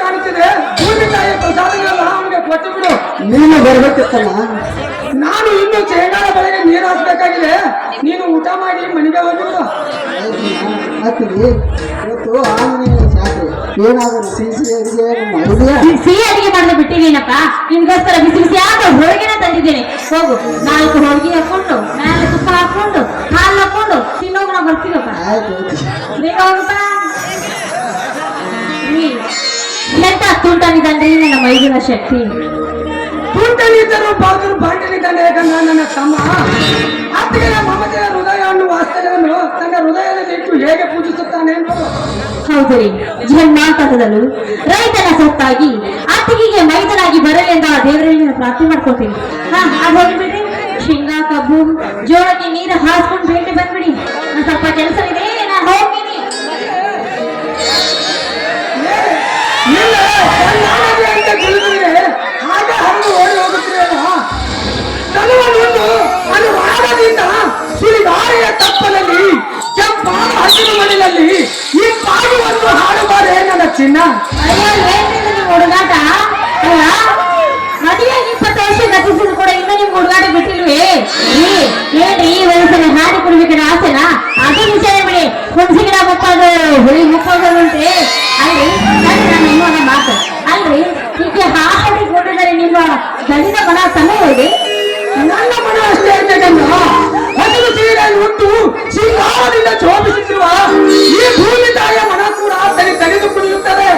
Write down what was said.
ಕಾಣುತ್ತಿದೆ. ಭೂಮಿ ತಾಯಿಯ ಪ್ರಸಾದಗಳೆಲ್ಲ ಅವನಿಗೆ ಕೊಟ್ಟು ಬಿಡು. ನೀನು ಬರ್ಬೇಕಿತ್ತಲ್ಲ. ನಾನು ಇನ್ನು ಶೇಂಗಾದ ಬೆಳೆಗೆ ನೀರು ಹಾಕ್ಬೇಕಾಗಿದೆ. ನೀನು ಊಟ ಮಾಡಿ ಮನೆಗೆ ಹೋಗ್ಬಿಡು. ಇವತ್ತು ಆಂಜನೇಯ ಜಾತ್ರೆ ಏನಾದರೂ ಸಿಹಿ ಅಡಿಗೆ ಮಾಡಲು ಬಿಟ್ಟಿದ್ದೀನಪ್ಪ. ನಿಮ್ಗೋಸ್ಕರ ಬಿಸಿ ಬಿಸಿ ಆದ ಹೋಳಿಗೆನ ತಂದಿದ್ದೇನೆ. ಹೋಗು, 4 ಹೋಳಿಗೆ ಹಾಕೊಂಡು ಮೇಲೆ ತುಪ್ಪ ಹಾಕೊಂಡು ಹಾಲು ಹಾಕೊಂಡು ತಿನ್ನೋಗ ನಾವು ಬರ್ತೀವಪ್ಪ. ಬೇಗ ಹೋಗಪ್ಪ. ಎಂತ ತುಂಟನಿದ್ದಾನ್ರಿ ನನ್ನ ಮೈದಿನ ಶಕ್ತಿ. ತುಂಟನಿದ್ದರು ಬಾಗಿಲು ಬಾಂಡಲಿದ್ದಾನೆ. ಯಾಕಂದ್ರೆ ನನ್ನ ತಮ್ಮ ಅತ್ತಿಗೆ ಮಮತೆಯ ಹೃದಯ ಅನ್ನುವ ವಾಸ್ತವ್ಯವನ್ನು ತನ್ನ ಹೃದಯದಲ್ಲಿ ಇಟ್ಟು ಹೇಗೆ ಪೂಜಿಸುತ್ತಾನೆ ಅನ್ನೋದು. ಹೌದು ರೀ, ಜನ್ಮಾಂತರದಲ್ಲೂ ರೈತನ ಸೊತ್ತಾಗಿ ಅತ್ತಿಗೆಗೆ ಮೈದನಾಗಿ ಬರಲಿ ಅಂತ ದೇವರಲ್ಲಿ ಪ್ರಾರ್ಥನೆ ಮಾಡ್ಕೊತೀನಿ. ಅದು ಹೋಗ್ಬಿಡ್ರಿ, ಶೇಂಗಾ ಕಬ್ಬು ಜೋಳಕ್ಕೆ ನೀರು ಹಾಸ್ಕೊಂಡು ಭೇಟಿ ಬಂದ್ಬಿಡಿ. ನಾನು ಸ್ವಲ್ಪ ಕೆಲಸವಿದೆ, ನಾನು ಹೋಗ್ತೀನಿ. ಅಂತ ತಿಳಿದ್ರೆ ಹಾಗೆ ಹರಿದು ಓಡಿ ಹೋಗುತ್ತೀರಲ್ಲ. ತನುವನ್ನು ಅನುವಾದದಿಂದ ಸಿರಿಗಾರಿಯ ತಪ್ಪಲಲ್ಲಿ ಕೆಂಪಾದ ಹಸಿರು ಮಣ್ಣಿನಲ್ಲಿ ಈ ಪಾಡುವನ್ನು ಹಾಡುವಾರೆ ನನ್ನ ಚಿನ್ನ. ಅಯ್ಯೋ, ಏನ್ರಿ ನಿಮ್ ಹುಡುಗಾಟ? ಅಲ್ಲ, ಮದುವೆಗೆ 20 ವರ್ಷ ಗತಿಸಿದ್ರು ಕೂಡ ಇನ್ನೂ ನಿಮ್ ಹುಡುಗಾಟ ಬಿಟ್ಟಿಲ್ವೇ? ಏನ್ರಿ ಈ ವಯಸ್ಸಲ್ಲಿ ಹಾಡಿ ಕುಡಿಬೇಕನ್ನ ಆಸೆನಾ? ಅದು ವಿಚಾರ ಬಿಡಿ. ಹುಣಸಿ ಗಿಡ ಮುಪ್ಪದು ಹುಳಿ ಮುಪ್ಪೋದಂತೆ ಅಲ್ರಿ. ನನ್ನ ನಿಮ್ಮನ್ನ ಮಾತು ಅಲ್ರಿ, ಹೀಗೆ ಹಾಡಿ ಕೊಟ್ಟಿದ್ದಾರೆ. ನಿಮ್ಮ ಗಡಿನ ಮನ ಸಮಯ ಇದೆ. ನನ್ನ ಮನ ಅಷ್ಟೇ ಇರ್ತಕ್ಕಂಥ ಹಸಿರು ಸೀರೆಯನ್ನು ಉಟ್ಟು ಸಿಂಗಾರದಿಂದ ಶೋಭಿಸುತ್ತಿರುವ ಈ ಭೂಮಿ ತಾಯಿಯ ಮನ ಕೂಡ ತಲೆ ತೆಗೆದು ಕುಡಿಯುತ್ತದೆ.